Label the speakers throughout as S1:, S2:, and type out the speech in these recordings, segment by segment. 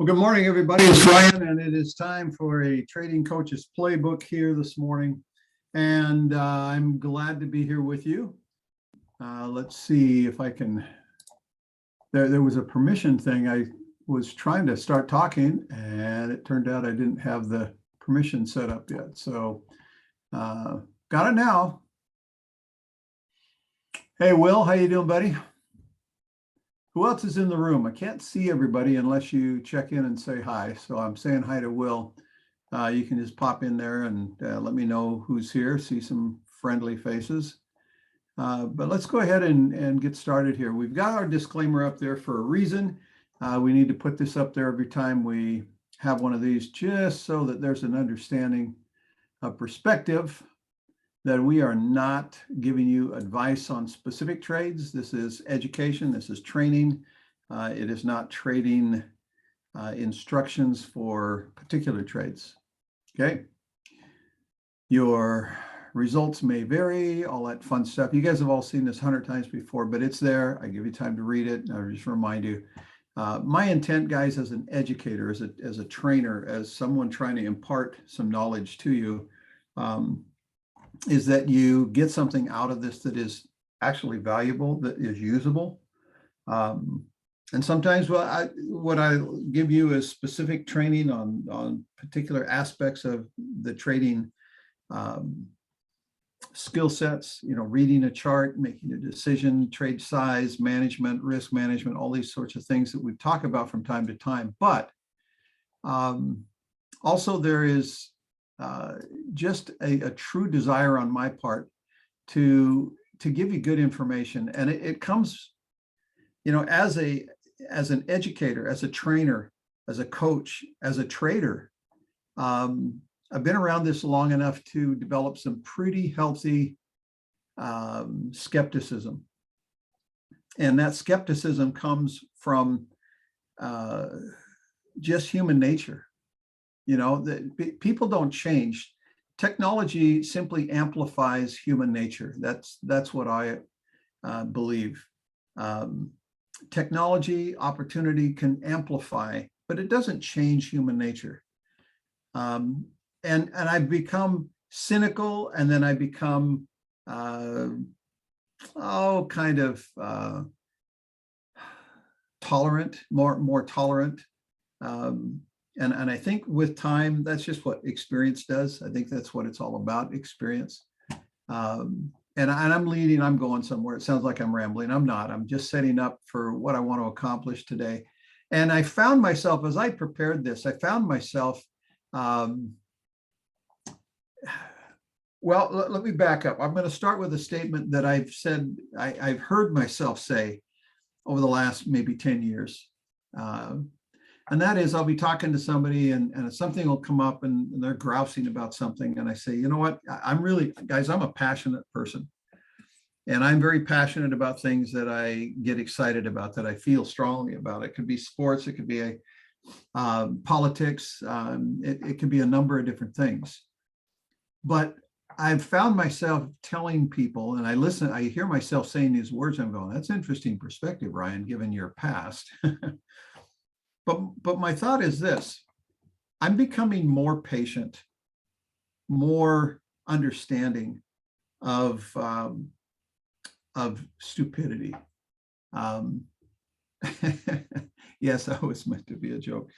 S1: Well, good morning, everybody. It's Ryan, and it is time for a Trading Coaches Playbook here this morning. And I'm glad to be here with you. Let's see if I can. There was a permission thing. I was trying to start talking, and it turned out I didn't have the permission set up yet. So got it now. Hey, Will, how you doing, buddy? Who else is in the room? I can't see everybody unless you check in and say hi. So I'm saying hi to Will. You can just pop in there and let me know who's here. See some friendly faces. But let's go ahead and get started here. We've got our disclaimer up there for a reason. We need to put this up there every time we have one of these, just so that there's an understanding of perspective, that we are not giving you advice on specific trades. This is education, this is training. It is not trading instructions for particular trades, okay? Your results may vary, all that fun stuff. You guys have all seen this 100 times before, but it's there. I give you time to read it. I'll just remind you. My intent, guys, as an educator, as a trainer, as someone trying to impart some knowledge to you, is that you get something out of this that is actually valuable, that is usable. And sometimes what I give you is specific training on particular aspects of the trading skill sets, reading a chart, making a decision, trade size, management, risk management, all these sorts of things that we talk about from time to time. But also there is just a true desire on my part to give you good information, and it comes, as an educator, as a trainer, as a coach, as a trader. I've been around this long enough to develop some pretty healthy skepticism, and that skepticism comes from just human nature. People don't change. Technology simply amplifies human nature. That's what I believe. Technology, opportunity can amplify, but it doesn't change human nature. And I've become cynical, and then I become tolerant, more tolerant. And I think with time, that's just what experience does. I think that's what it's all about, experience. And I'm leading, I'm going somewhere. It sounds like I'm rambling. I'm not. I'm just setting up for what I want to accomplish today. And I found myself, as I prepared this, well, let me back up. I'm going to start with a statement that I've heard myself say over the last maybe 10 years. And that is, I'll be talking to somebody and something will come up and they're grousing about something. And I say, you know what, I'm a passionate person. And I'm very passionate about things that I get excited about, that I feel strongly about. It could be sports, it could be politics, it could be a number of different things. But I've found myself telling people, and I hear myself saying these words, I'm going, that's interesting perspective, Ryan, given your past. But my thought is this: I'm becoming more patient, more understanding of stupidity. Yes, that was meant to be a joke.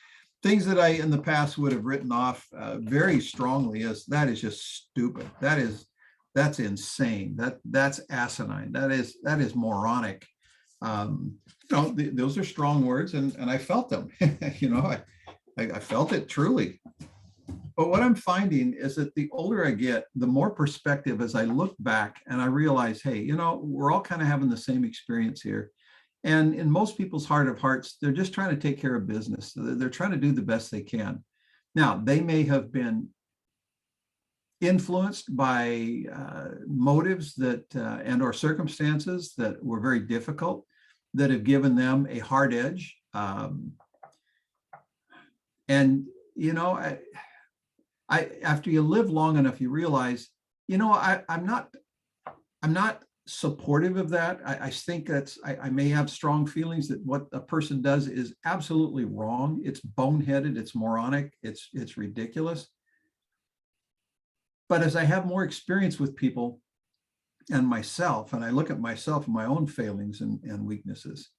S1: Things that I in the past would have written off very strongly as that is just stupid. That's insane. That's asinine. That is moronic. Those are strong words, and I felt them. I felt it truly. But what I'm finding is that the older I get, the more perspective as I look back and I realize, hey, we're all kind of having the same experience here. And in most people's heart of hearts, they're just trying to take care of business. They're trying to do the best they can. Now, they may have been influenced by motives that and or circumstances that were very difficult, that have given them a hard edge. After you live long enough, you realize, I'm not supportive of that. I think I may have strong feelings that what a person does is absolutely wrong. It's boneheaded, it's moronic, it's ridiculous. But as I have more experience with people and myself, and I look at myself and my own failings and weaknesses,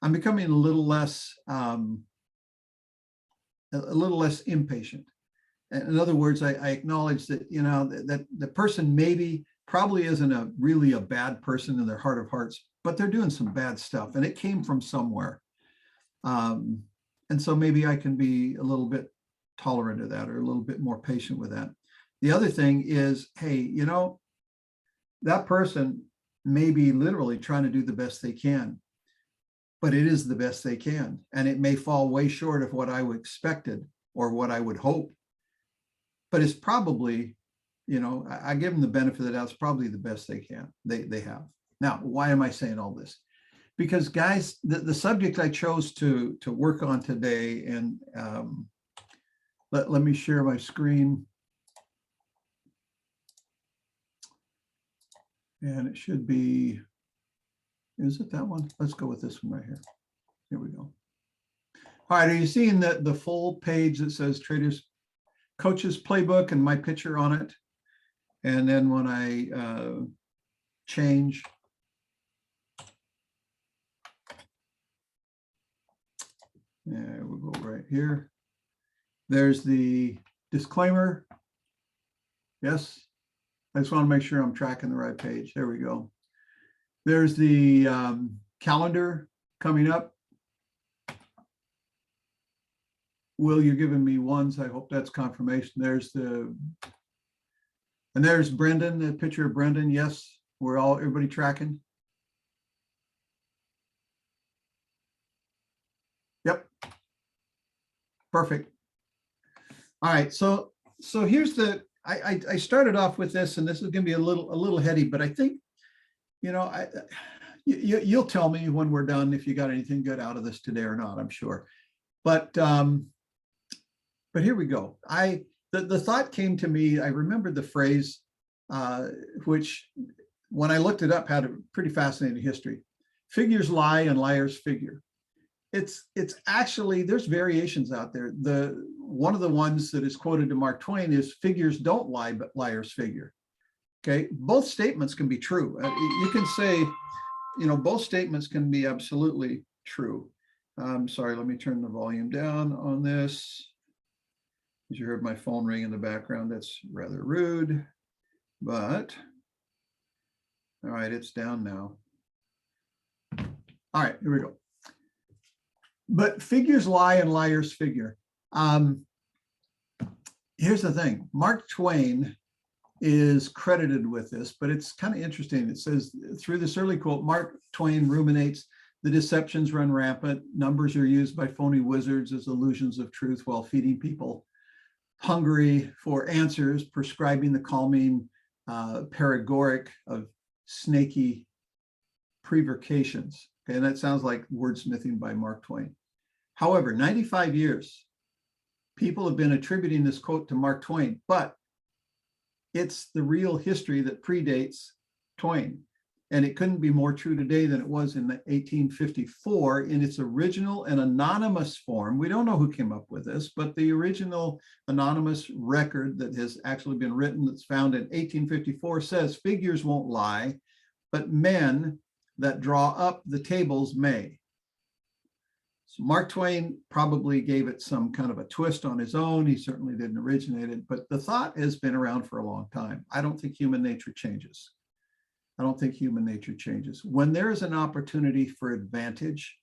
S1: I'm becoming a little less impatient. In other words, I acknowledge that, you know, that the person probably isn't really a bad person in their heart of hearts, but they're doing some bad stuff and it came from somewhere. And so maybe I can be a little bit tolerant of that or a little bit more patient with that. The other thing is, hey, you know, that person may be literally trying to do the best they can, but it is the best they can. And it may fall way short of what I would expected or what I would hope, but it's probably, you know, I give them the benefit of the doubt. It's probably the best they can, they have. Now, why am I saying all this? Because guys, the subject I chose to work on today, and let me share my screen. And it should be, is it that one? Let's go with this one right here. Here we go. All right, are you seeing the full page that says Traders Coaches Playbook and my picture on it? And then when I change, we'll go right here. There's the disclaimer. Yes, I just want to make sure I'm tracking the right page. There we go. There's the calendar coming up. Will, you're giving me ones. I hope that's confirmation. There's and there's Brendan, the picture of Brendan. Yes, everybody tracking. Yep. Perfect. All right. So here's I started off with this, and this is going to be a little heady, but I think, you know, you'll tell me when we're done if you got anything good out of this today or not, I'm sure. But here we go. The thought came to me. I remembered the phrase, which when I looked it up had a pretty fascinating history. Figures lie and liars figure. It's actually, there's variations out there. One of the ones that is quoted to Mark Twain is figures don't lie, but liars figure. Okay, both statements can be true. You can say, you know, both statements can be absolutely true. I'm sorry, let me turn the volume down on this. As you heard my phone ring in the background, that's rather rude, but all right, it's down now. All right, here we go. But figures lie and liars figure. Here's the thing, Mark Twain is credited with this, but it's kind of interesting. It says, through this early quote, Mark Twain ruminates, the deceptions run rampant, numbers are used by phony wizards as illusions of truth while feeding people hungry for answers, prescribing the calming paregoric of snaky prevarications. Okay, and that sounds like wordsmithing by Mark Twain. However, 95 years, people have been attributing this quote to Mark Twain, but it's the real history that predates Twain. And it couldn't be more true today than it was in 1854 in its original and anonymous form. We don't know who came up with this, but the original anonymous record that has actually been written that's found in 1854 says, figures won't lie, but men that draw up the tables may. So Mark Twain probably gave it some kind of a twist on his own. He certainly didn't originate it, but the thought has been around for a long time. I don't think human nature changes. I don't think human nature changes. When there is an opportunity for advantage,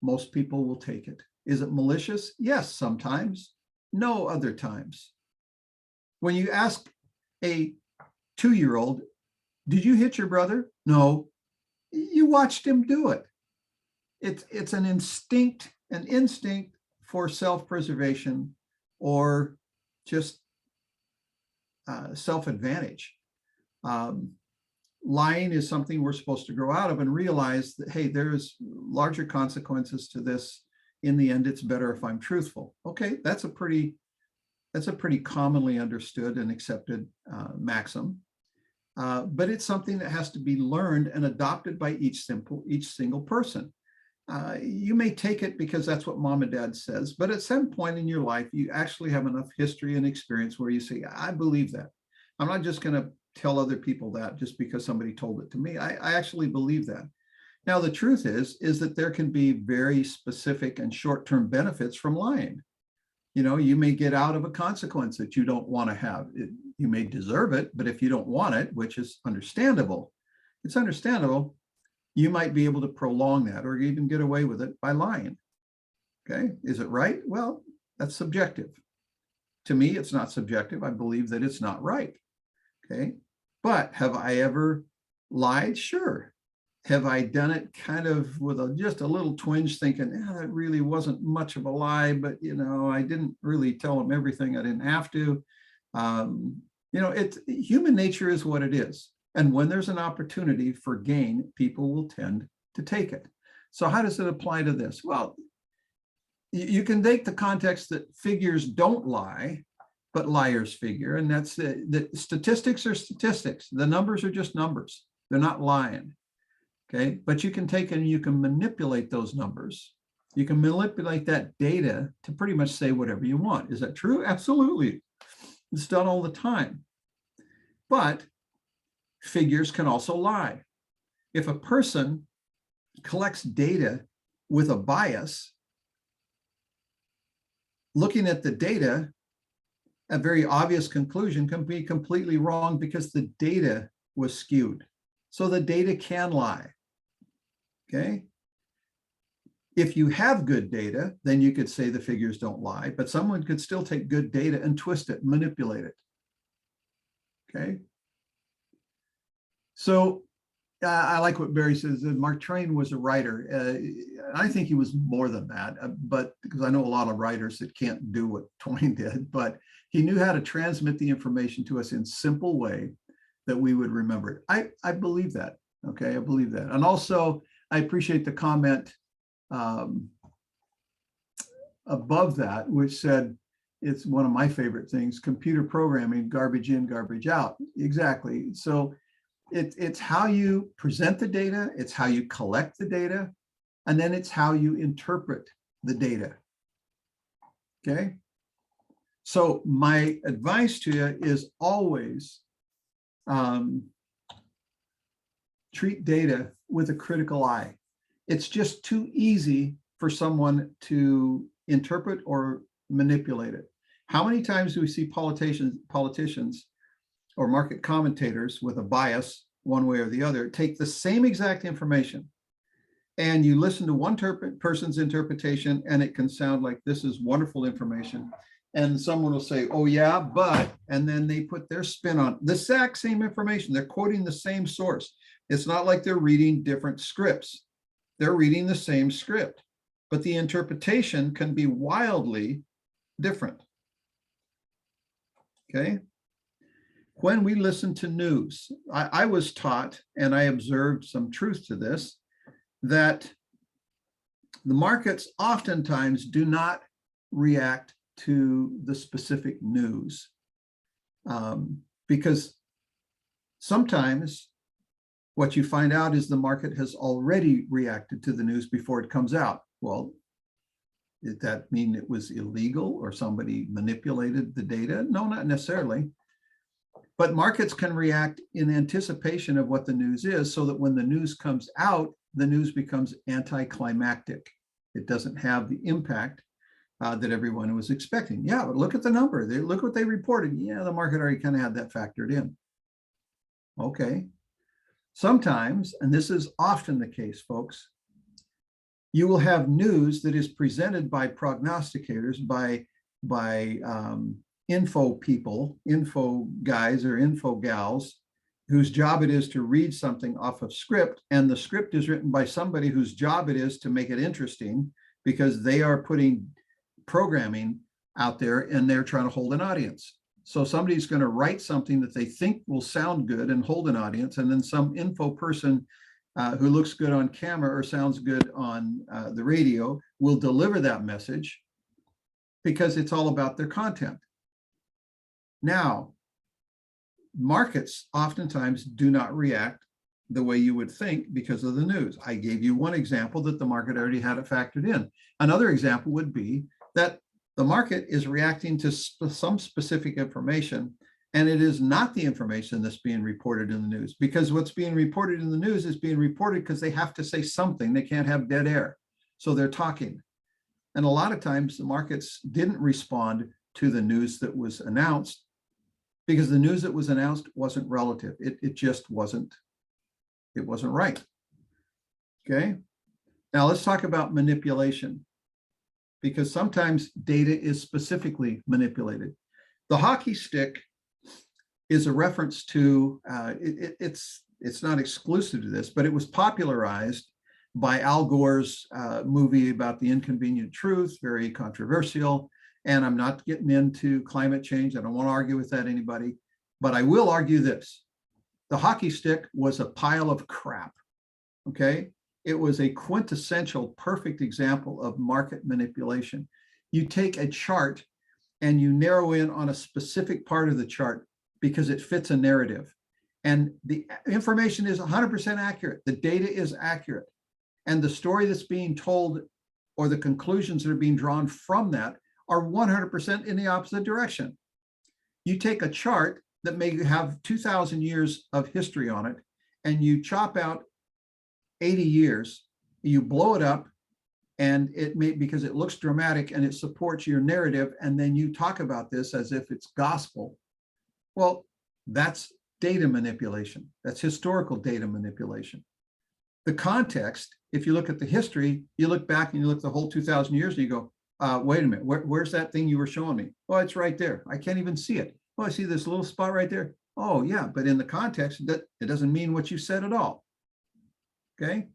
S1: most people will take it. Is it malicious? Yes, sometimes. No, other times. When you ask a 2-year-old, did you hit your brother? No. You watched him do it. It's an instinct for self-preservation or just self-advantage. Lying is something we're supposed to grow out of and realize that, hey, there's larger consequences to this. In the end, it's better if I'm truthful. Okay, that's a pretty commonly understood and accepted maxim. but it's something that has to be learned and adopted by each single person. You may take it because that's what mom and dad says, but at some point in your life, you actually have enough history and experience where you say, I believe that. I'm not just going to tell other people that just because somebody told it to me. I actually believe that. Now, the truth is that there can be very specific and short-term benefits from lying. You know, you may get out of a consequence that you don't want to have. You may deserve it, but if you don't want it, which is understandable, it's understandable, you might be able to prolong that or even get away with it by lying. Okay, is it right? Well, that's subjective. To me, it's not subjective. I believe that it's not right. Okay, but have I ever lied? Sure. Have I done it kind of with just a little twinge thinking, that really wasn't much of a lie, but, you know, I didn't really tell them everything. I didn't have to. You know, human nature is what it is. And when there's an opportunity for gain, people will tend to take it. So how does it apply to this? Well, you can take the context that figures don't lie, but liars figure. And that's the statistics are statistics. The numbers are just numbers. They're not lying. Okay, but you can take and you can manipulate those numbers. You can manipulate that data to pretty much say whatever you want. Is that true? Absolutely. It's done all the time. But figures can also lie. If a person collects data with a bias, looking at the data, a very obvious conclusion can be completely wrong because the data was skewed. So the data can lie. Okay. If you have good data, then you could say the figures don't lie, but someone could still take good data and twist it, manipulate it. Okay. So I like what Barry says. Mark Twain was a writer. I think he was more than that, but because I know a lot of writers that can't do what Twain did, but he knew how to transmit the information to us in a simple way that we would remember it. I believe that. Okay, I believe that. And also, I appreciate the comment above that, which said, it's one of my favorite things, computer programming, garbage in, garbage out. Exactly. So it's how you present the data, it's how you collect the data, and then it's how you interpret the data. Okay. So my advice to you is always treat data with a critical eye. It's just too easy for someone to interpret or manipulate it. How many times do we see politicians or market commentators with a bias one way or the other take the same exact information and you listen to one person's interpretation and it can sound like this is wonderful information, and someone will say, oh yeah, but, and then they put their spin on the exact same information. They're quoting the same source. It's not like they're reading different scripts. They're reading the same script, but the interpretation can be wildly different. Okay. When we listen to news, I was taught, and I observed some truth to this, that the markets oftentimes do not react to the specific news because sometimes what you find out is the market has already reacted to the news before it comes out. Well, did that mean it was illegal or somebody manipulated the data? No, not necessarily. But markets can react in anticipation of what the news is, so that when the news comes out, the news becomes anticlimactic. It doesn't have the impact that everyone was expecting. Yeah, but look at the number. Look what they reported. Yeah, the market already kind of had that factored in. Okay. Sometimes, and this is often the case, folks, you will have news that is presented by prognosticators, by info people, info guys or info gals, whose job it is to read something off of script, and the script is written by somebody whose job it is to make it interesting because they are putting programming out there and they're trying to hold an audience. So somebody's going to write something that they think will sound good and hold an audience, and then some info person who looks good on camera or sounds good on the radio will deliver that message because it's all about their content. Now, markets oftentimes do not react the way you would think because of the news. I gave you one example that the market already had it factored in. Another example would be that the market is reacting to some specific information, and it is not the information that's being reported in the news, because what's being reported in the news is being reported because they have to say something. They can't have dead air. So they're talking. And a lot of times the markets didn't respond to the news that was announced because the news that was announced wasn't relative. It just wasn't, it wasn't right. Okay. Now let's talk about manipulation, because sometimes data is specifically manipulated. The hockey stick is a reference to, it's not exclusive to this, but it was popularized by Al Gore's movie about the inconvenient truth, very controversial. And I'm not getting into climate change. I don't want to argue with that anybody, but I will argue this. The hockey stick was a pile of crap, okay? It was a quintessential, perfect example of market manipulation. You take a chart and you narrow in on a specific part of the chart because it fits a narrative. And the information is 100% accurate. The data is accurate. And the story that's being told or the conclusions that are being drawn from that are 100% in the opposite direction. You take a chart that may have 2,000 years of history on it, and you chop out 80 years, you blow it up, and it may, because it looks dramatic and it supports your narrative, and then you talk about this as if it's gospel. Well, that's data manipulation. That's historical data manipulation. The context, if you look at the history, you look back and you look the whole 2,000 years and you go, wait a minute, where's that thing you were showing me? Oh, it's right there. I can't even see it. Oh, I see this little spot right there. Oh, yeah, but in the context, that it doesn't mean what you said at all. Okay?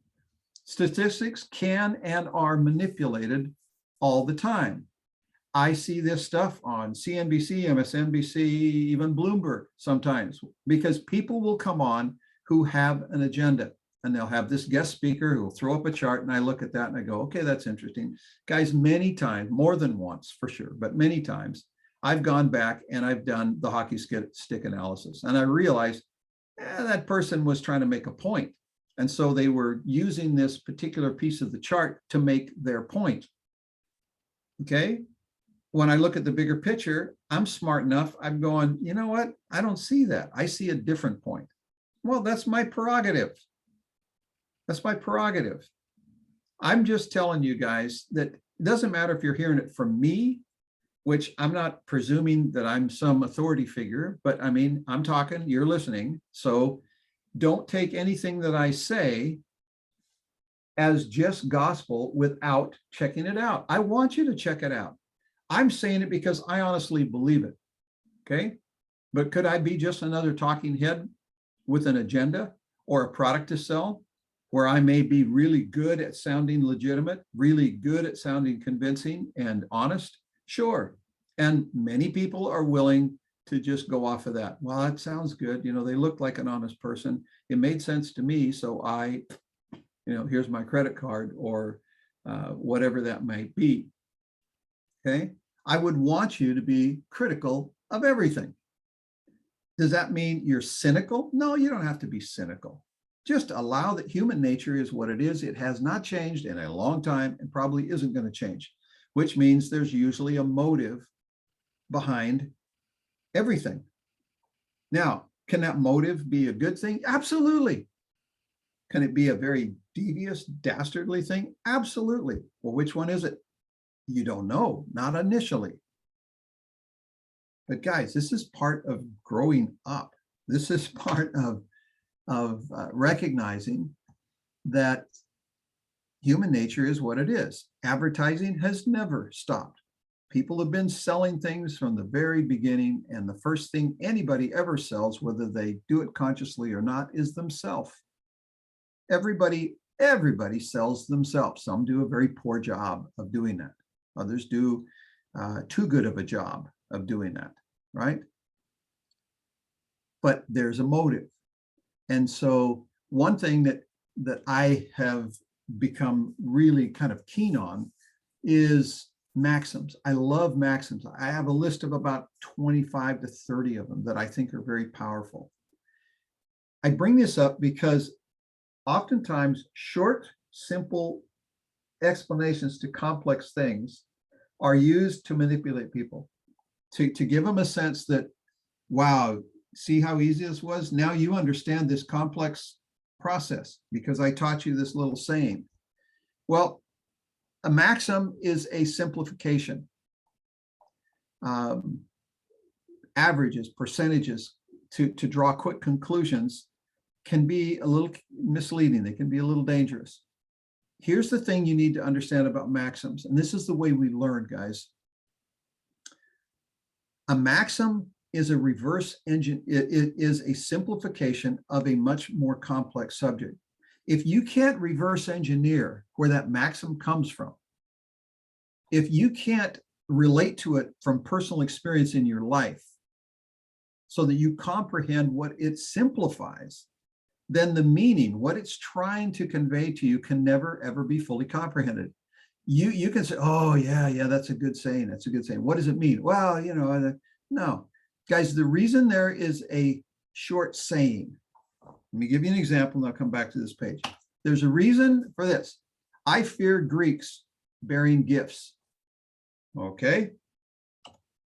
S1: Statistics can and are manipulated all the time. I see this stuff on CNBC, MSNBC, even Bloomberg sometimes, because people will come on who have an agenda, and they'll have this guest speaker who will throw up a chart, and I look at that and I go, okay, that's interesting. Guys, many times, more than once for sure, but many times, I've gone back and I've done the hockey stick analysis, and I realized that person was trying to make a point. And so they were using this particular piece of the chart to make their point. Okay. When I look at the bigger picture, I'm smart enough. I'm going, you know what? I don't see that. I see a different point. Well, that's my prerogative. That's my prerogative. I'm just telling you guys that it doesn't matter if you're hearing it from me, which I'm not presuming that I'm some authority figure, but I mean, I'm talking, you're listening. So don't take anything that I say as just gospel without checking it out. I want you to check it out. I'm saying it because I honestly believe it. Okay. But could I be just another talking head with an agenda or a product to sell, where I may be really good at sounding legitimate, really good at sounding convincing and honest? Sure. And many people are willing to just go off of that. Well, that sounds good. You know, they look like an honest person. It made sense to me. So I, you know, here's my credit card, or whatever that might be. Okay. I would want you to be critical of everything. Does that mean you're cynical? No, you don't have to be cynical. Just allow that human nature is what it is. It has not changed in a long time and probably isn't going to change, which means there's usually a motive behind everything. Now, can that motive be a good thing? Absolutely. Can it be a very devious, dastardly thing? Absolutely. Well, which one is it? You don't know, not initially. But guys, this is part of growing up. This is part of recognizing that human nature is what it is. Advertising has never stopped. People have been selling things from the very beginning, and the first thing anybody ever sells, whether they do it consciously or not, is themselves. Everybody sells themselves. Some do a very poor job of doing that. Others do too good of a job of doing that, right? But there's a motive. And so one thing that I have become really kind of keen on is Maxims. I love maxims. I have a list of about 25 to 30 of them that I think are very powerful. I bring this up because oftentimes short, simple explanations to complex things are used to manipulate people, to give them a sense that, wow, see how easy this was? Now you understand this complex process because I taught you this little saying. Well, a maxim is a simplification. Averages, percentages to draw quick conclusions can be a little misleading. They can be a little dangerous. Here's the thing you need to understand about maxims, and this is the way we learn, guys. A maxim is a reverse engine. It is a simplification of a much more complex subject. If you can't reverse engineer where that maxim comes from, if you can't relate to it from personal experience in your life so that you comprehend what it simplifies, then the meaning, what it's trying to convey to you, can never, ever be fully comprehended. You can say, oh, yeah, that's a good saying. That's a good saying. What does it mean? Well, no. Guys, the reason there is a short saying, let me give you an example and I'll come back to this page. There's a reason for this. I fear Greeks bearing gifts. Okay.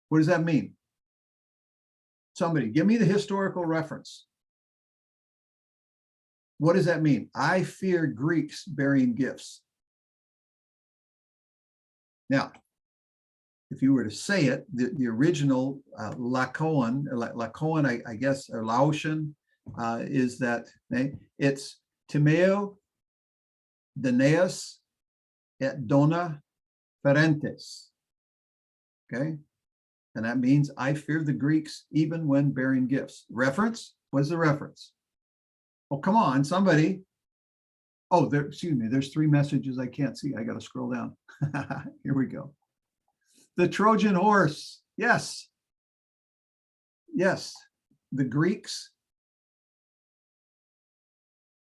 S1: What does that mean? Somebody give me the historical reference. What does that mean? I fear Greeks bearing gifts. Now, if you were to say it, the original Laocoon, I guess, or Laotian, is that it's Timeo Danaeus et dona ferentes. Okay, and that means I fear the Greeks even when bearing gifts. Reference? What's the reference? Oh, come on, somebody. Oh, excuse me, there's 3 messages I can't see. I got to scroll down. Here we go. The Trojan horse. Yes. Yes. The Greeks,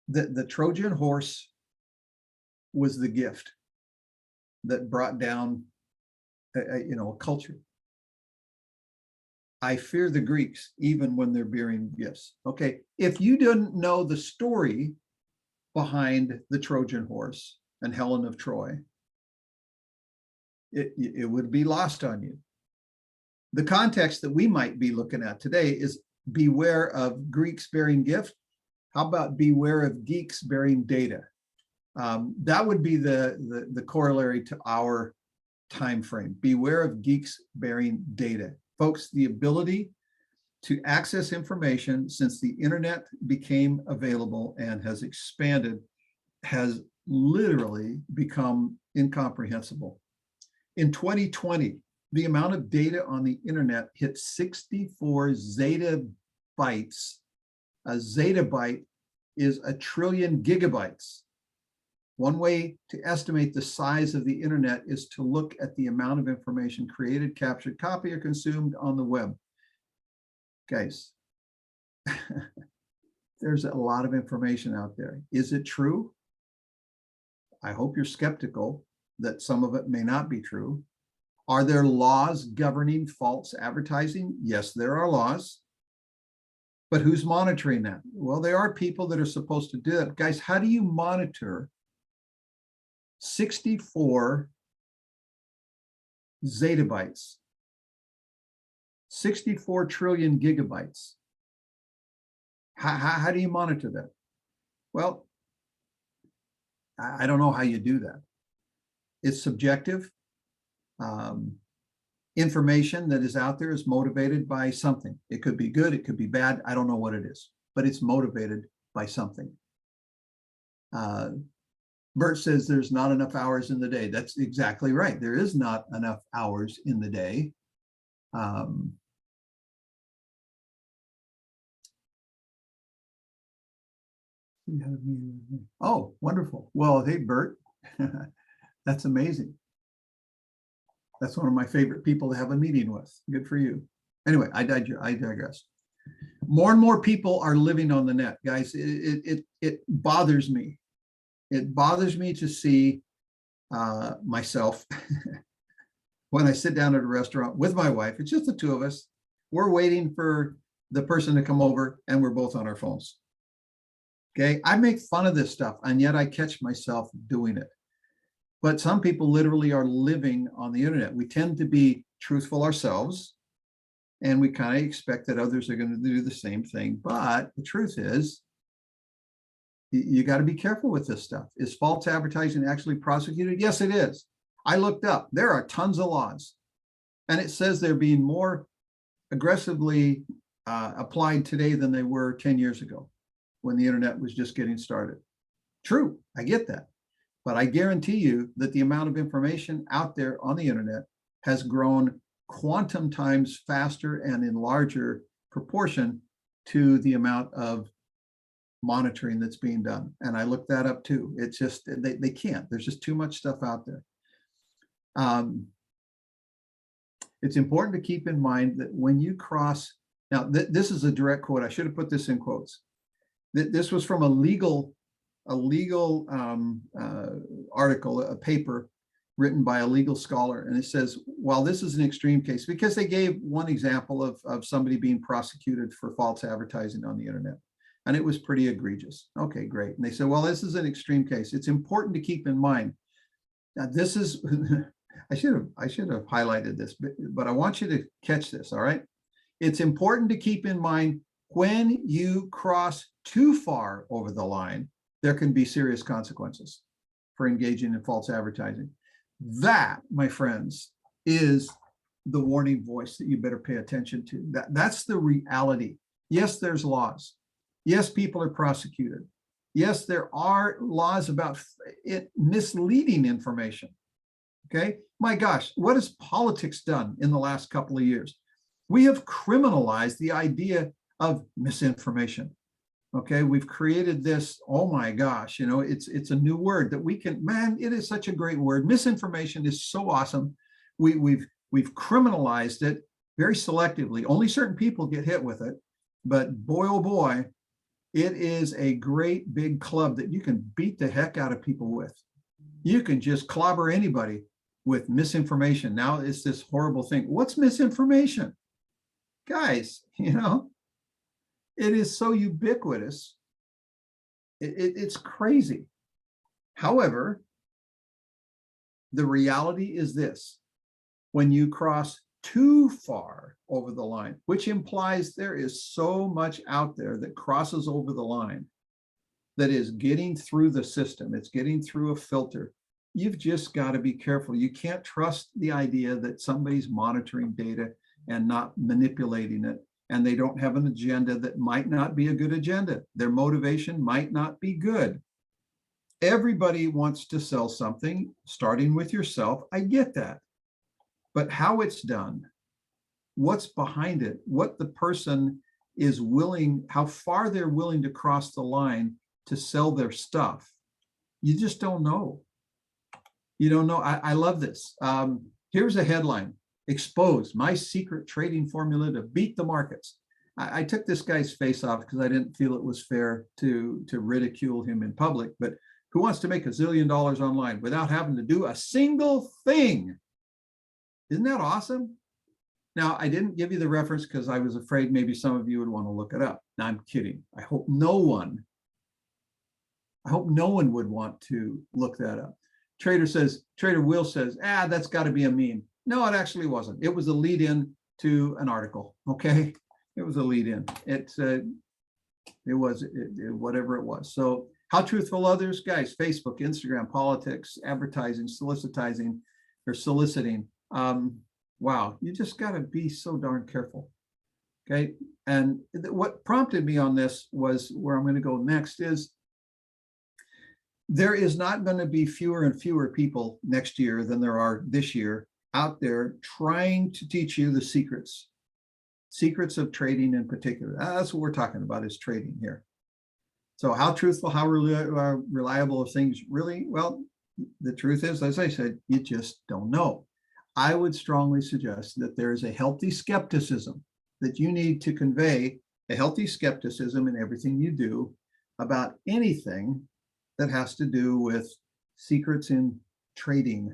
S1: the Trojan horse was the gift that brought down a culture. I fear the Greeks even when they're bearing gifts. Okay, if you didn't know the story behind the Trojan horse and Helen of Troy, it would be lost on you. The context that we might be looking at today is beware of Greeks bearing gifts. How about beware of geeks bearing data? That would be the corollary to our time frame. Beware of geeks bearing data. Folks, the ability to access information since the internet became available and has expanded has literally become incomprehensible. In 2020, the amount of data on the internet hit 64 zettabytes. A zettabyte is a trillion gigabytes. One way to estimate the size of the internet is to look at the amount of information created, captured, copied, or consumed on the web. Guys, there's a lot of information out there. Is it true? I hope you're skeptical that some of it may not be true. Are there laws governing false advertising? Yes, there are laws. But who's monitoring that? Well, there are people that are supposed to do that. Guys, how do you monitor 64 zettabytes, 64 trillion gigabytes? How do you monitor that? Well, I don't know how you do that. It's subjective. Information that is out there is motivated by something. It could be good, it could be bad. I don't know what it is, but it's motivated by something. Bert says there's not enough hours in the day. That's exactly right. There is not enough hours in the day. Oh, wonderful. Well, hey, Bert, that's amazing. That's one of my favorite people to have a meeting with. Good for you. Anyway, I digress. More and more people are living on the net, guys. It bothers me. It bothers me to see myself when I sit down at a restaurant with my wife, it's just the two of us. We're waiting for the person to come over and we're both on our phones. Okay. I make fun of this stuff and yet I catch myself doing it. But some people literally are living on the internet. We tend to be truthful ourselves and we kind of expect that others are going to do the same thing. But the truth is, you got to be careful with this stuff. Is false advertising actually prosecuted? Yes, it is. I looked up. There are tons of laws. And it says they're being more aggressively applied today than they were 10 years ago when the internet was just getting started. True, I get that. But I guarantee you that the amount of information out there on the internet has grown quantum times faster and in larger proportion to the amount of monitoring that's being done. And I looked that up too. It's just, they can't. There's just too much stuff out there. It's important to keep in mind that when you cross, now this is a direct quote. I should have put this in quotes. This was from a legal article, a paper written by a legal scholar. And it says, while this is an extreme case, because they gave one example of somebody being prosecuted for false advertising on the internet. And it was pretty egregious. Okay, great. And they said, well, this is an extreme case. It's important to keep in mind. Now, this is, I should have highlighted this, but I want you to catch this, all right? It's important to keep in mind when you cross too far over the line, there can be serious consequences for engaging in false advertising. That, my friends, is the warning voice that you better pay attention to. That's the reality. Yes, there's laws. Yes, people are prosecuted. Yes, there are laws about misleading information. Okay, my gosh, what has politics done in the last couple of years? We have criminalized the idea of misinformation. Okay, we've created this, oh my gosh, you know, it's a new word that we can, man, it is such a great word. Misinformation is so awesome. We've criminalized it very selectively. Only certain people get hit with it, but boy, oh boy, it is a great big club that you can beat the heck out of people with. You can just clobber anybody with misinformation. Now it's this horrible thing. What's misinformation? Guys, you know, it is so ubiquitous. It's crazy. However, the reality is this: when you cross too far over the line, which implies there is so much out there that crosses over the line, that is getting through the system, it's getting through a filter, you've just got to be careful. You can't trust the idea that somebody's monitoring data and not manipulating it, and they don't have an agenda that might not be a good agenda. Their motivation might not be good. Everybody wants to sell something, starting with yourself. I get that. But how it's done, what's behind it, what the person is willing, how far they're willing to cross the line to sell their stuff, you just don't know. You don't know. I love this. Here's a headline: expose my secret trading formula to beat the markets. I took this guy's face off because I didn't feel it was fair to ridicule him in public, but who wants to make $1 zillion online without having to do a single thing? Isn't that awesome? Now, I didn't give you the reference because I was afraid maybe some of you would want to look it up. Now, I'm kidding. I hope no one would want to look that up. Trader Will says, that's got to be a meme. No, it actually wasn't. It was a lead in to an article. Okay. It was a lead in. Whatever it was. So how truthful others, guys? Facebook, Instagram, politics, advertising, soliciting. Wow, you just got to be so darn careful. Okay. And what prompted me on this was where I'm going to go next is there is not going to be fewer and fewer people next year than there are this year out there trying to teach you the secrets of trading in particular. That's what we're talking about, is trading here. So how truthful, how reliable are things really? Well, the truth is, as I said, you just don't know. I would strongly suggest that there is a healthy skepticism, that you need to convey a healthy skepticism in everything you do about anything that has to do with secrets in trading.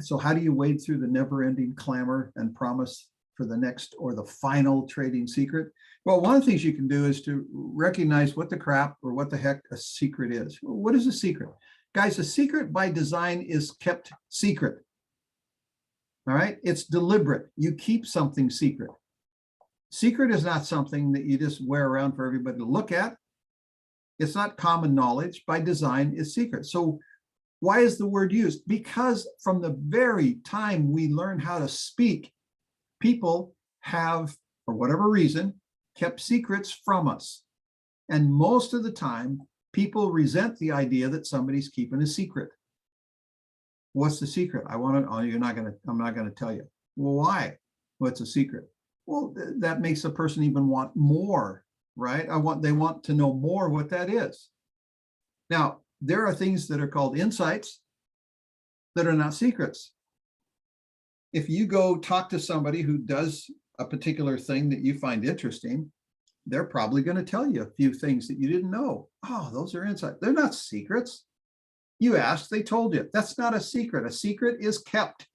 S1: So how do you wade through the never-ending clamor and promise for the next or the final trading secret? Well, one of the things you can do is to recognize what the crap or what the heck a secret is. Well, what is a secret? Guys, a secret by design is kept secret. All right, it's deliberate. You keep something secret. Secret is not something that you just wear around for everybody to look at. It's not common knowledge. By design, it's secret. So why is the word used? Because from the very time we learn how to speak, people have, for whatever reason, kept secrets from us. And most of the time, people resent the idea that somebody's keeping a secret. What's the secret? I'm not going to tell you. Well, why? What's a secret? Well, that makes a person even want more, right? They want to know more what that is. Now, there are things that are called insights that are not secrets. If you go talk to somebody who does a particular thing that you find interesting, they're probably going to tell you a few things that you didn't know. Oh, those are insights. They're not secrets. You asked, they told you. That's not a secret. A secret is kept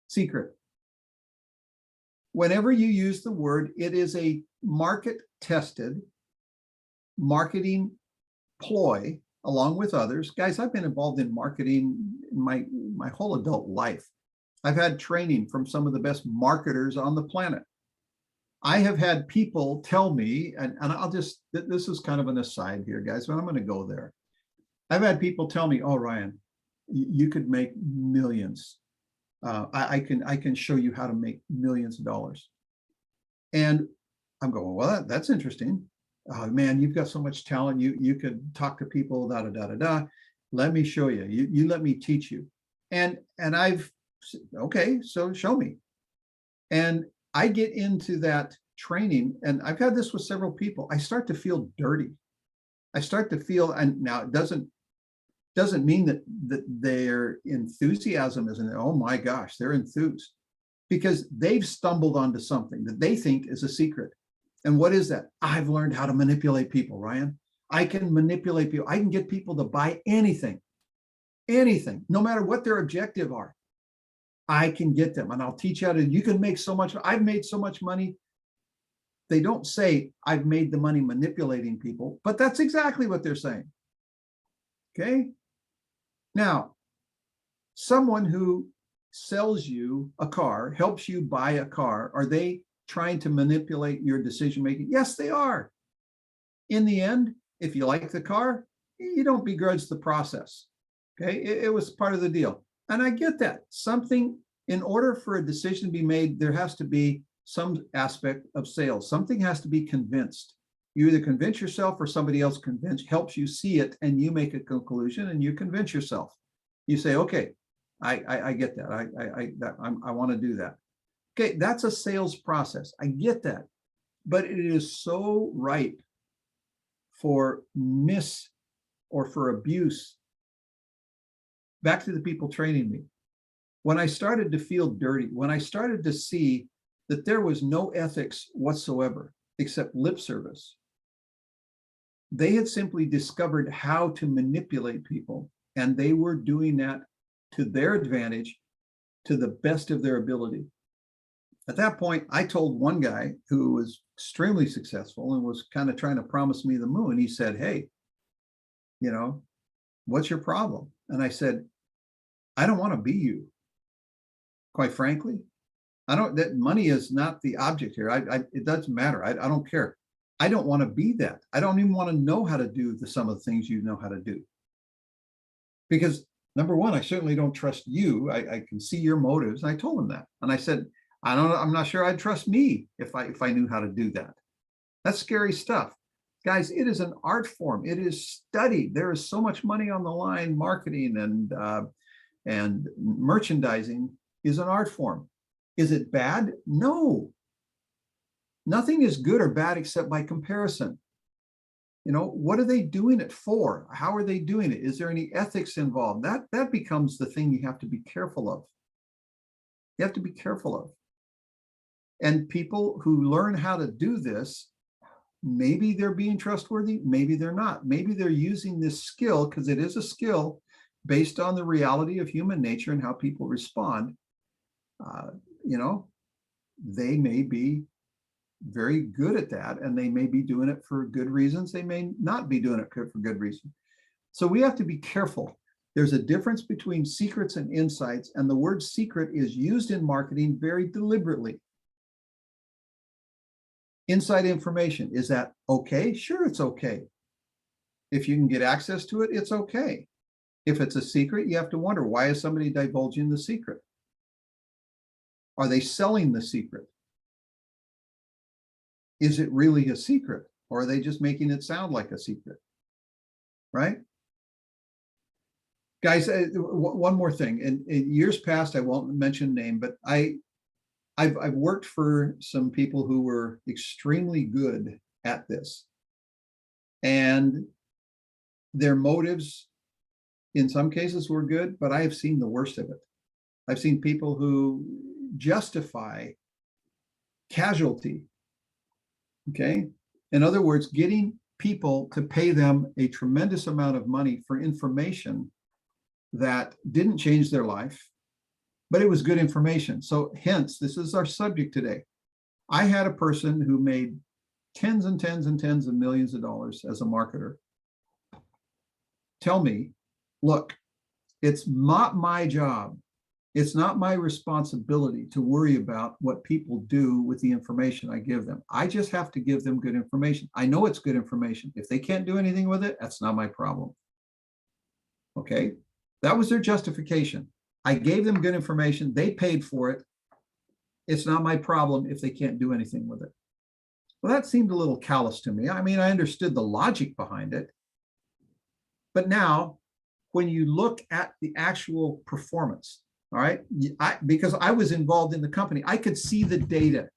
S1: secret. Whenever you use the word, it is a market-tested marketing ploy along with others. Guys, I've been involved in marketing in my whole adult life. I've had training from some of the best marketers on the planet. I have had people tell me, and this is kind of an aside here, guys, but I'm going to go there. I've had people tell me, oh, Ryan, you could make millions. I can show you how to make millions of dollars. And I'm going, well, that's interesting. Oh, man, you've got so much talent. You could talk to people, da, da, da, da, da. Let me show you. You let me teach you. And okay, so show me. And I get into that training, and I've had this with several people. I start to feel dirty. I start to feel, and now it doesn't mean that their enthusiasm isn't, oh my gosh, they're enthused, because they've stumbled onto something that they think is a secret. And what is that? I've learned how to manipulate people, Ryan. I can manipulate people. I can get people to buy anything, no matter what their objective are. I can get them, and I'll teach you how to, you can make so much. I've made so much money. They don't say I've made the money manipulating people, but that's exactly what they're saying. Okay. Now, someone who sells you a car, helps you buy a car, are they trying to manipulate your decision making? Yes, they are. In the end, if you like the car, you don't begrudge the process. Okay, it was part of the deal. And I get that. In order for a decision to be made, there has to be some aspect of sales. Something has to be convinced. You either convince yourself or somebody else helps you see it, and you make a conclusion and you convince yourself. You say, okay, I get that. I want to do that. Okay, that's a sales process. I get that. But it is so ripe for for abuse. Back to the people training me. When I started to feel dirty, when I started to see that there was no ethics whatsoever except lip service, they had simply discovered how to manipulate people, and they were doing that to their advantage, to the best of their ability. At that point, I told one guy who was extremely successful and was kind of trying to promise me the moon. He said, hey, what's your problem? And I said, I don't want to be you. Quite frankly, that money is not the object here. It doesn't matter. I don't care. I don't want to be that. I don't even want to know how to do some of the things you know how to do. Because number one, I certainly don't trust you. I can see your motives. And I told him that. And I said, I'm not sure I'd trust me if I knew how to do that. That's scary stuff. Guys, it is an art form. It is studied. There is so much money on the line. Marketing and merchandising is an art form. Is it bad? No. Nothing is good or bad except by comparison. What are they doing it for? How are they doing it? Is there any ethics involved? That becomes the thing you have to be careful of. You have to be careful of. And people who learn how to do this, maybe they're being trustworthy, maybe they're not. Maybe they're using this skill, because it is a skill, based on the reality of human nature and how people respond, they may be very good at that, and they may be doing it for good reasons. They may not be doing it for good reason. So we have to be careful. There's a difference between secrets and insights, and the word secret is used in marketing very deliberately. Inside information, is that okay? Sure, it's okay. If you can get access to it, it's okay. If it's a secret, you have to wonder, why is somebody divulging the secret? Are they selling the secret? Is it really a secret, or are they just making it sound like a secret? Right? Guys, one more thing. In years past, I won't mention name, but I've worked for some people who were extremely good at this. And their motives, in some cases, were good, but I have seen the worst of it. I've seen people who justify casualty. Okay. In other words, getting people to pay them a tremendous amount of money for information that didn't change their life, but it was good information. So hence, this is our subject today. I had a person who made tens and tens and tens of millions of dollars as a marketer tell me, look, it's not my job. It's not my responsibility to worry about what people do with the information I give them. I just have to give them good information. I know it's good information. If they can't do anything with it, that's not my problem. Okay, that was their justification. I gave them good information. They paid for it. It's not my problem if they can't do anything with it. Well, that seemed a little callous to me. I mean, I understood the logic behind it. But now, when you look at the actual performance, all right, because I was involved in the company, I could see the data,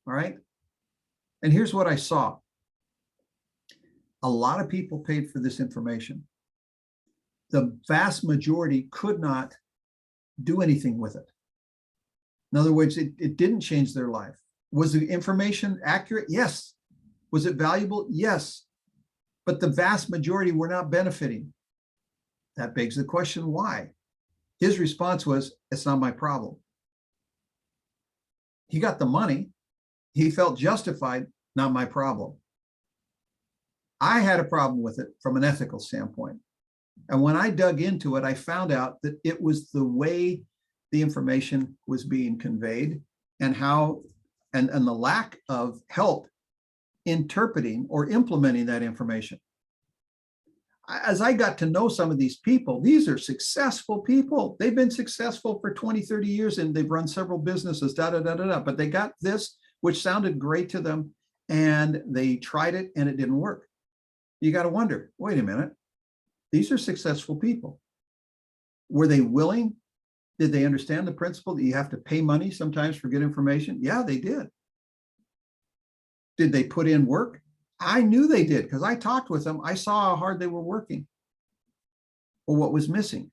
S1: all right? And here's what I saw. A lot of people paid for this information. The vast majority could not do anything with it. In other words, it didn't change their life. Was the information accurate? Yes. Was it valuable? Yes. But the vast majority were not benefiting. That begs the question, why? His response was, it's not my problem. He got the money. He felt justified, not my problem. I had a problem with it from an ethical standpoint. And when I dug into it, I found out that it was the way the information was being conveyed and how, and the lack of help interpreting or implementing that information. As I got to know some of these people, these are successful people. They've been successful for 20, 30 years, and they've run several businesses, but they got this, which sounded great to them, and they tried it and it didn't work. You got to wonder, wait a minute, these are successful people. Were they willing? Did they understand the principle that you have to pay money sometimes for good information? Yeah, they did. Did they put in work? I knew they did because I talked with them. I saw how hard they were working. Well, what was missing?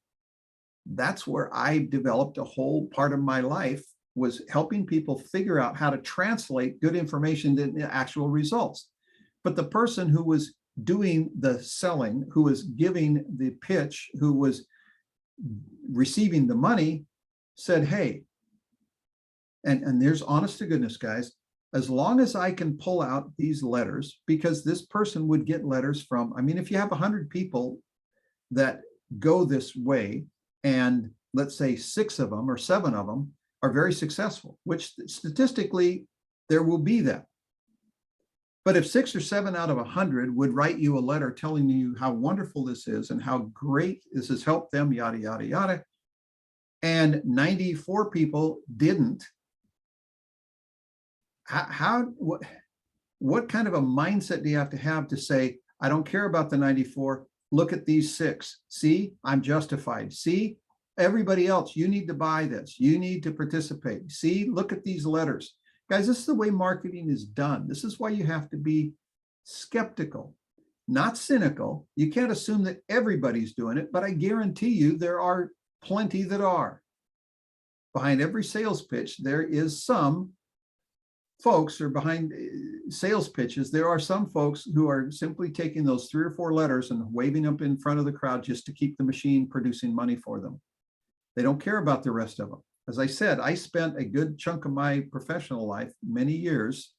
S1: That's where I developed a whole part of my life, was helping people figure out how to translate good information into actual results. But the person who was doing the selling, who was giving the pitch, who was receiving the money, said, hey, and there's honest to goodness, guys, as long as I can pull out these letters, because this person would get letters from, I mean, if you have 100 people that go this way, and let's say 6 of them or 7 of them are very successful, which statistically there will be that. But if 6 or 7 out of 100 would write you a letter telling you how wonderful this is and how great this has helped them, yada, yada, yada, and 94 people didn't, what kind of a mindset do you have to say, I don't care about the 94, look at these 6. See, I'm justified. See, everybody else, you need to buy this. You need to participate. See, look at these letters. Guys, this is the way marketing is done. This is why you have to be skeptical, not cynical. You can't assume that everybody's doing it, but I guarantee you there are plenty that are. Behind every sales pitch, there is some folks are behind sales pitches. There are some folks who are simply taking those 3 or 4 letters and waving them in front of the crowd just to keep the machine producing money for them. They don't care about the rest of them. As I said, I spent a good chunk of my professional life, many years,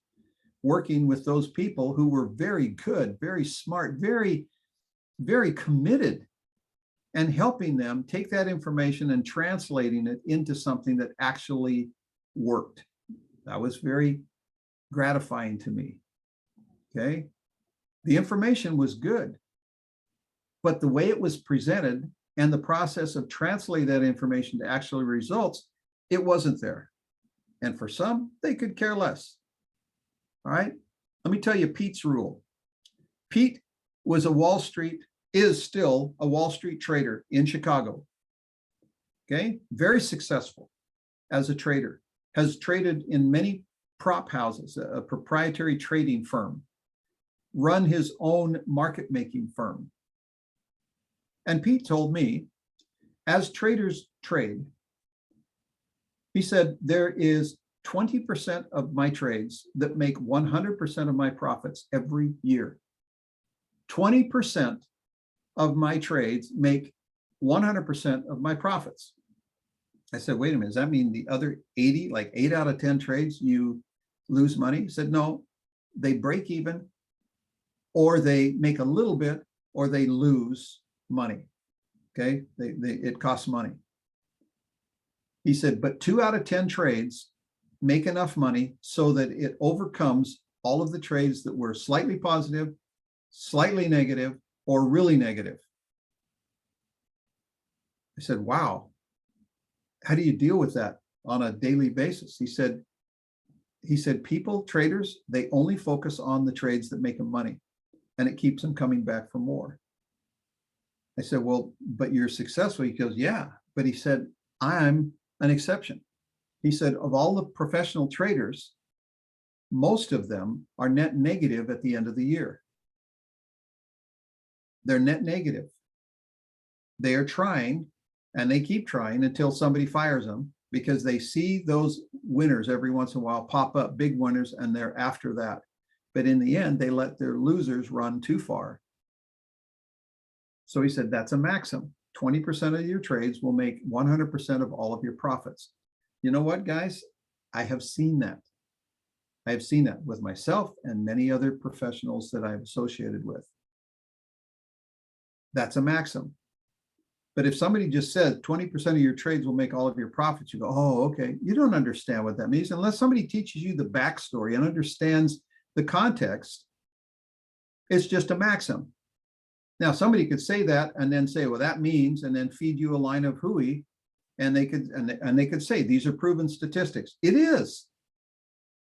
S1: working with those people who were very good, very smart, very, very committed, and helping them take that information and translating it into something that actually worked. That was very gratifying to me. Okay. The information was good, but the way it was presented and the process of translating that information to actual results, it wasn't there. And for some, they could care less. All right. Let me tell you Pete's rule. Pete was is still a Wall Street trader in Chicago. Okay. Very successful as a trader, has traded in many prop houses, a proprietary trading firm, run his own market making firm. And Pete told me, as traders trade, he said, there is 20% of my trades that make 100% of my profits every year. 20% of my trades make 100% of my profits. I said, wait a minute, does that mean the other 80, like 8 out of 10 trades, you lose money? He said, no, they break even, or they make a little bit, or they lose money. Okay, it costs money. He said, but 2 out of 10 trades make enough money so that it overcomes all of the trades that were slightly positive, slightly negative, or really negative. I said, wow, how do you deal with that on a daily basis? He said, people, traders, they only focus on the trades that make them money, and it keeps them coming back for more. I said, well, but you're successful. He goes, yeah. But he said, I'm an exception. He said, of all the professional traders, most of them are net negative at the end of the year. They're net negative. They are trying, and they keep trying until somebody fires them, because they see those winners every once in a while pop up, big winners, and they're after that. But in the end, they let their losers run too far. So he said, that's a maxim. 20% of your trades will make 100% of all of your profits. You know what, guys? I have seen that. I have seen that with myself and many other professionals that I've associated with. That's a maxim. But if somebody just says 20% of your trades will make all of your profits, you go, oh, okay. You don't understand what that means unless somebody teaches you the backstory and understands the context. It's just a maxim. Now, somebody could say that and then say, well, that means, and then feed you a line of hooey, and they could say these are proven statistics. It is.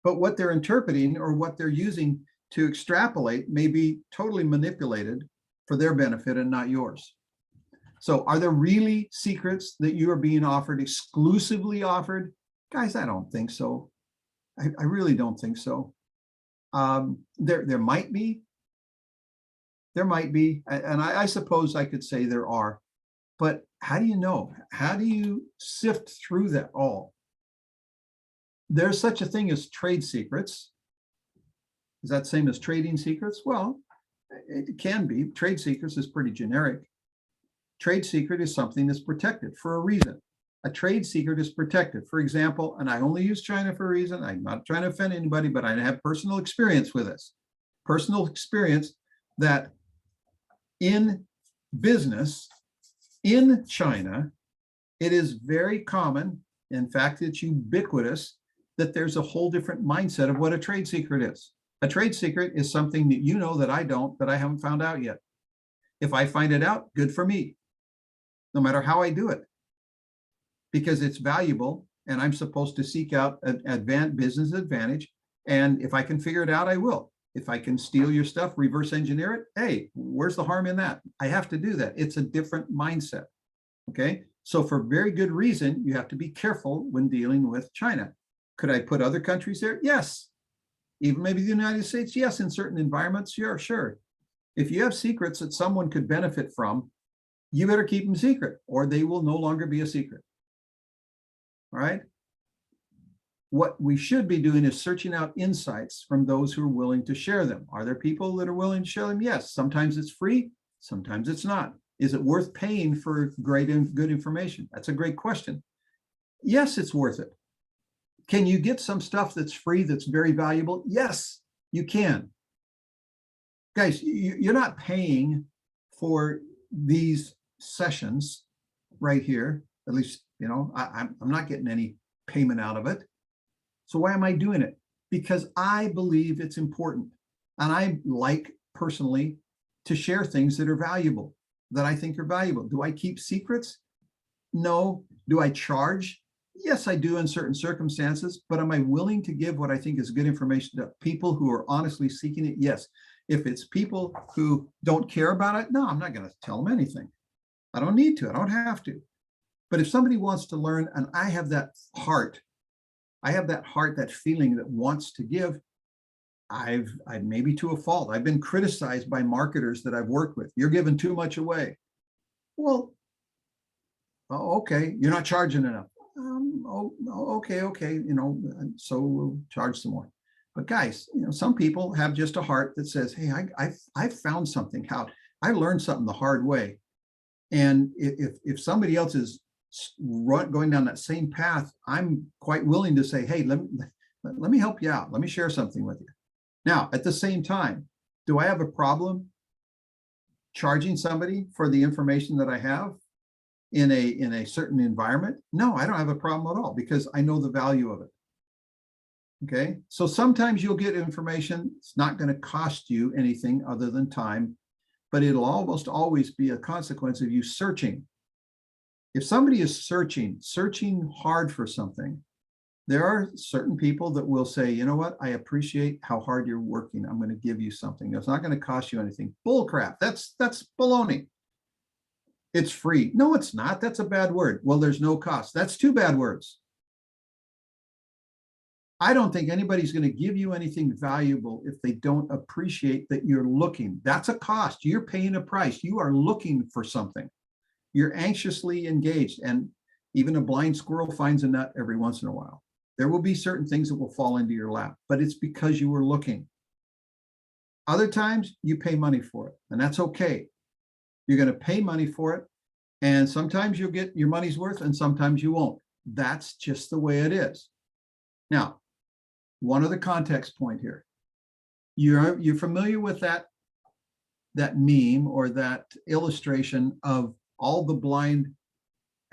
S1: But what they're interpreting or what they're using to extrapolate may be totally manipulated for their benefit and not yours. So are there really secrets that you are being offered, exclusively offered? Guys, I don't think so. I really don't think so. There might be. There might be, and I suppose I could say there are, but how do you know? How do you sift through that all? There's such a thing as trade secrets. Is that same as trading secrets? Well, it can be. Trade secrets is pretty generic. Trade secret is something that's protected for a reason. A trade secret is protected. For example, and I only use China for a reason. I'm not trying to offend anybody, but I have personal experience with this. Personal experience that in business in China, it is very common. In fact, it's ubiquitous that there's a whole different mindset of what a trade secret is. A trade secret is something that you know that I don't, that I haven't found out yet. If I find it out, good for me, no matter how I do it, because it's valuable and I'm supposed to seek out an business advantage. And if I can figure it out, I will. If I can steal your stuff, reverse engineer it, hey, where's the harm in that? I have to do that. It's a different mindset. Okay. So for very good reason, you have to be careful when dealing with China. Could I put other countries there? Yes. Even maybe the United States? Yes. In certain environments, sure. If you have secrets that someone could benefit from, you better keep them secret or they will no longer be a secret. All right. What we should be doing is searching out insights from those who are willing to share them. Are there people that are willing to share them? Yes. Sometimes it's free, sometimes it's not. Is it worth paying for great and good information? That's a great question. Yes, it's worth it. Can you get some stuff that's free that's very valuable? Yes, you can. Guys, you're not paying for these sessions right here. At least, I'm not getting any payment out of it. So why am I doing it? Because I believe it's important. And I like personally to share things that are valuable, that I think are valuable. Do I keep secrets? No. Do I charge? Yes, I do in certain circumstances, but am I willing to give what I think is good information to people who are honestly seeking it? Yes. If it's people who don't care about it, no, I'm not going to tell them anything. I don't need to. I don't have to. But if somebody wants to learn, and I have that heart, that feeling that wants to give, I've maybe to a fault. I've been criticized by marketers that I've worked with. You're giving too much away. Well, okay, you're not charging enough. Okay, so we'll charge some more. But guys, some people have just a heart that says, hey, I found something out. I learned something the hard way. And if somebody else is going down that same path, I'm quite willing to say, hey, let me help you out. Let me share something with you. Now, at the same time, do I have a problem charging somebody for the information that I have in a certain environment? No, I don't have a problem at all because I know the value of it. Okay, so sometimes you'll get information. It's not going to cost you anything other than time, but it'll almost always be a consequence of you searching. If somebody is searching hard for something, there are certain people that will say, you know what, I appreciate how hard you're working. I'm going to give you something. It's not going to cost you anything. Bull crap. That's baloney. It's free. No, it's not. That's a bad word. Well, there's no cost. That's two bad words. I don't think anybody's going to give you anything valuable if they don't appreciate that you're looking. That's a cost. You're paying a price. You are looking for something. You're anxiously engaged, and even a blind squirrel finds a nut every once in a while. There will be certain things that will fall into your lap, but it's because you were looking. Other times you pay money for it, and that's okay. You're going to pay money for it, and sometimes you'll get your money's worth and sometimes you won't. That's just the way it is. Now, one other context point here. You're familiar with that meme or that illustration of all the blind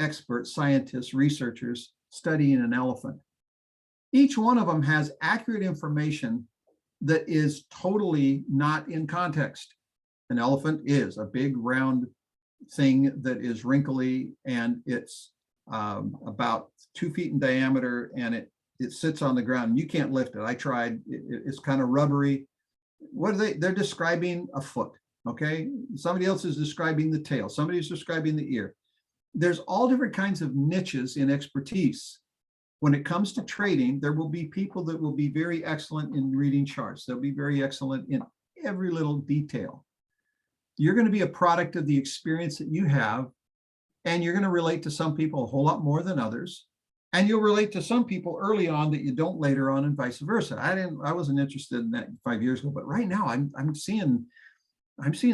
S1: experts, scientists, researchers studying an elephant. Each one of them has accurate information that is totally not in context. An elephant is a big round thing that is wrinkly, and it's about 2 feet in diameter, and it sits on the ground and you can't lift it. I tried. It's kind of rubbery. What are they're describing a foot. Okay. Somebody else is describing the tail. Somebody's describing the ear. There's all different kinds of niches in expertise. When it comes to trading, there will be people that will be very excellent in reading charts. They'll be very excellent in every little detail. You're going to be a product of the experience that you have, and you're going to relate to some people a whole lot more than others. And you'll relate to some people early on that you don't later on, and vice versa. I wasn't interested in that 5 years ago, but right now I'm seeing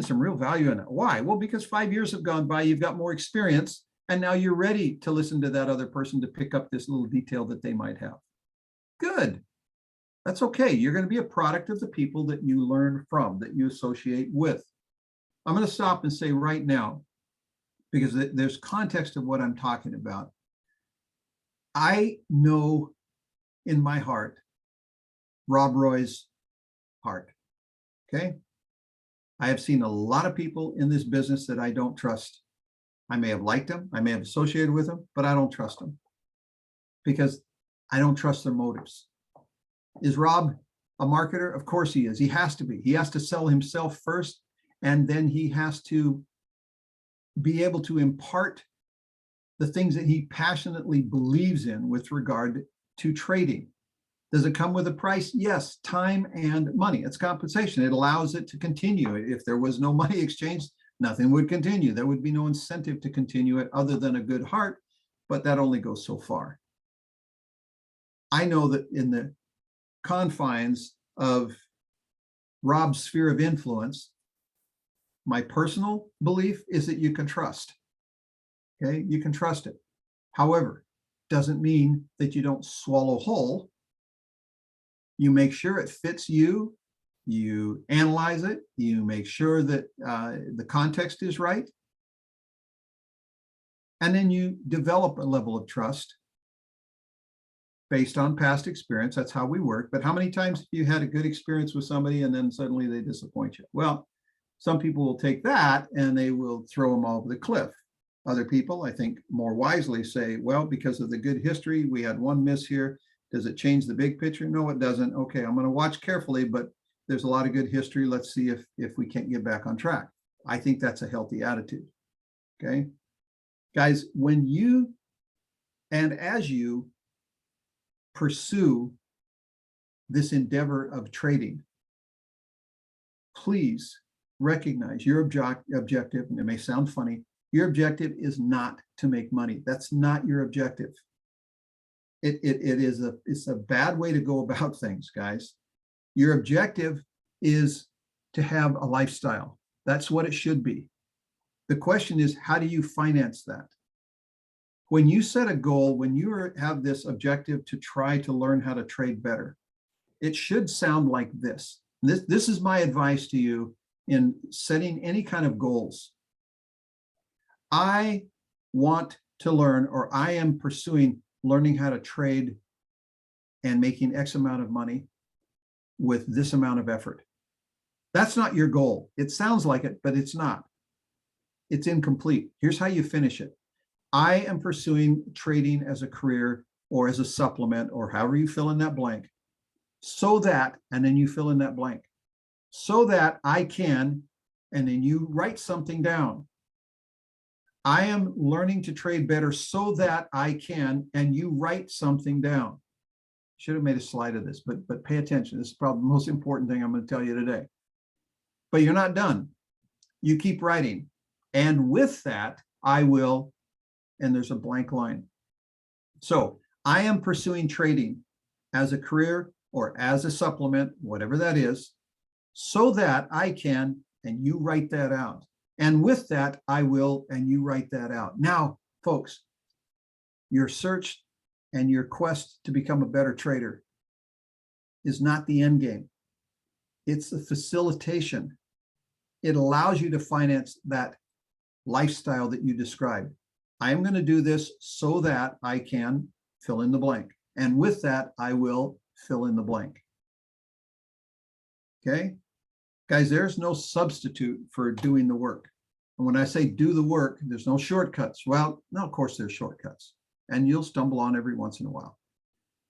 S1: some real value in it. Why? Well, because 5 years have gone by, you've got more experience, and now you're ready to listen to that other person to pick up this little detail that they might have. Good. That's okay. You're going to be a product of the people that you learn from, that you associate with. I'm going to stop and say right now, because there's context of what I'm talking about. I know in my heart Rob Roy's heart. Okay. I have seen a lot of people in this business that I don't trust. I may have liked them, I may have associated with them, but I don't trust them because I don't trust their motives. Is Rob a marketer? Of course he is. He has to be. He has to sell himself first, and then he has to be able to impart the things that he passionately believes in with regard to trading. Does it come with a price? Yes, time and money. It's compensation. It allows it to continue. If there was no money exchanged, nothing would continue. There would be no incentive to continue it other than a good heart, but that only goes so far. I know that in the confines of Rob's sphere of influence, my personal belief is that you can trust. Okay, you can trust it. However, doesn't mean that you don't swallow whole. You make sure it fits you. You analyze it. You make sure that the context is right. And then you develop a level of trust based on past experience. That's how we work. But how many times have you had a good experience with somebody and then suddenly they disappoint you? Well, some people will take that and they will throw them over the cliff. Other people, I think, more wisely say, well, because of the good history, we had one miss here. Does it change the big picture? No, it doesn't. Okay, I'm going to watch carefully, but there's a lot of good history. Let's see if we can't get back on track. I think that's a healthy attitude. Okay, guys, when you and as you pursue this endeavor of trading, please recognize your objective, and it may sound funny, your objective is not to make money. That's not your objective. It's a bad way to go about things, guys. Your objective is to have a lifestyle. That's what it should be. The question is, how do you finance that? When you set a goal, when you have this objective to try to learn how to trade better, it should sound like this. This is my advice to you in setting any kind of goals. I want to learn, or I am pursuing learning how to trade and making X amount of money with this amount of effort. That's not your goal. It sounds like it, but it's not. It's incomplete. Here's how you finish it. I am pursuing trading as a career or as a supplement, or however you fill in that blank, so that, and then you fill in that blank, so that I can, and then you write something down. I am learning to trade better so that I can, and you write something down. Should have made a slide of this, but pay attention. This is probably the most important thing I'm going to tell you today. But you're not done. You keep writing. And with that, I will, and there's a blank line. So I am pursuing trading as a career or as a supplement, whatever that is, so that I can, and you write that out. And with that, I will, and you write that out. Now, folks, your search and your quest to become a better trader is not the end game. It's the facilitation. It allows you to finance that lifestyle that you described. I am going to do this so that I can fill in the blank. And with that, I will fill in the blank. Okay? Guys, there's no substitute for doing the work. And when I say do the work, there's no shortcuts. Well, no, of course there's shortcuts. And you'll stumble on every once in a while.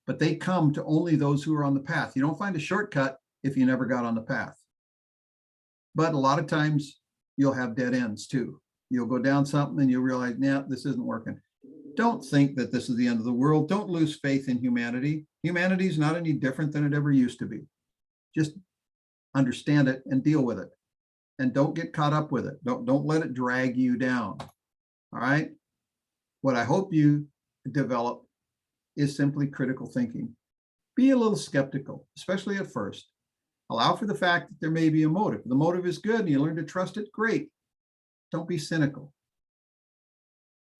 S1: But they come to only those who are on the path. You don't find a shortcut if you never got on the path. But a lot of times you'll have dead ends too. You'll go down something and you'll realize, nah, this isn't working. Don't think that this is the end of the world. Don't lose faith in humanity. Humanity is not any different than it ever used to be. Just understand it and deal with it. And don't get caught up with it. Don't let it drag you down. All right? What I hope you develop is simply critical thinking. Be a little skeptical, especially at first. Allow for the fact that there may be a motive. The motive is good and you learn to trust it, great. Don't be cynical.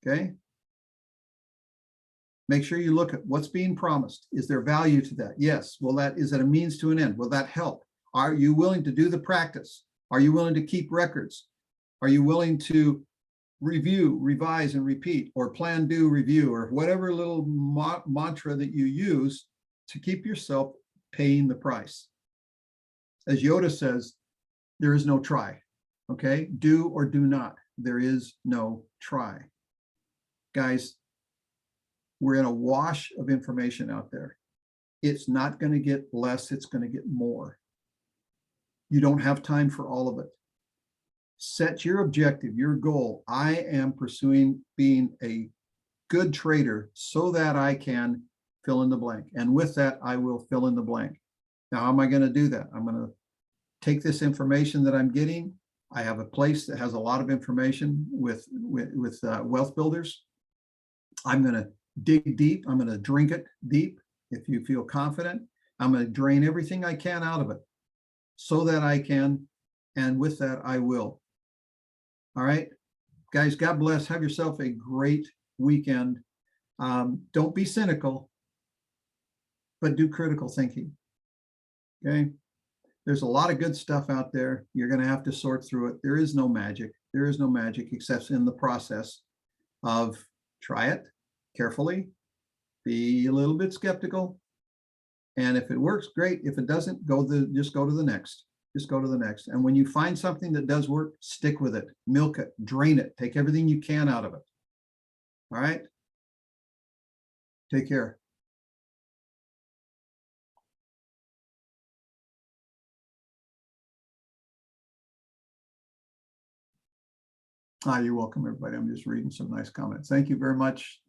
S1: Okay? Make sure you look at what's being promised. Is there value to that? Yes. Well, is that a means to an end? Will that help? Are you willing to do the practice? Are you willing to keep records? Are you willing to review, revise, and repeat, or plan, do, review, or whatever little mantra that you use to keep yourself paying the price? As Yoda says, there is no try. Okay? Do or do not. There is no try. Guys, we're in a wash of information out there. It's not going to get less, it's going to get more. You don't have time for all of it. Set your objective, your goal. I am pursuing being a good trader so that I can fill in the blank. And with that, I will fill in the blank. Now, how am I going to do that? I'm going to take this information that I'm getting. I have a place that has a lot of information with wealth builders. I'm going to dig deep. I'm going to drink it deep. If you feel confident, I'm going to drain everything I can out of it so that I can, and with that, I will. All right, guys, God bless. Have yourself a great weekend. Don't be cynical, but do critical thinking. Okay. There's a lot of good stuff out there. You're going to have to sort through it. There is no magic. There is no magic except in the process of try it carefully, be a little bit skeptical. And if it works, great. If it doesn't, just go to the next. Just go to the next. And when you find something that does work, stick with it, milk it, drain it, take everything you can out of it. All right. Take care. You're welcome, everybody. I'm just reading some nice comments. Thank you very much.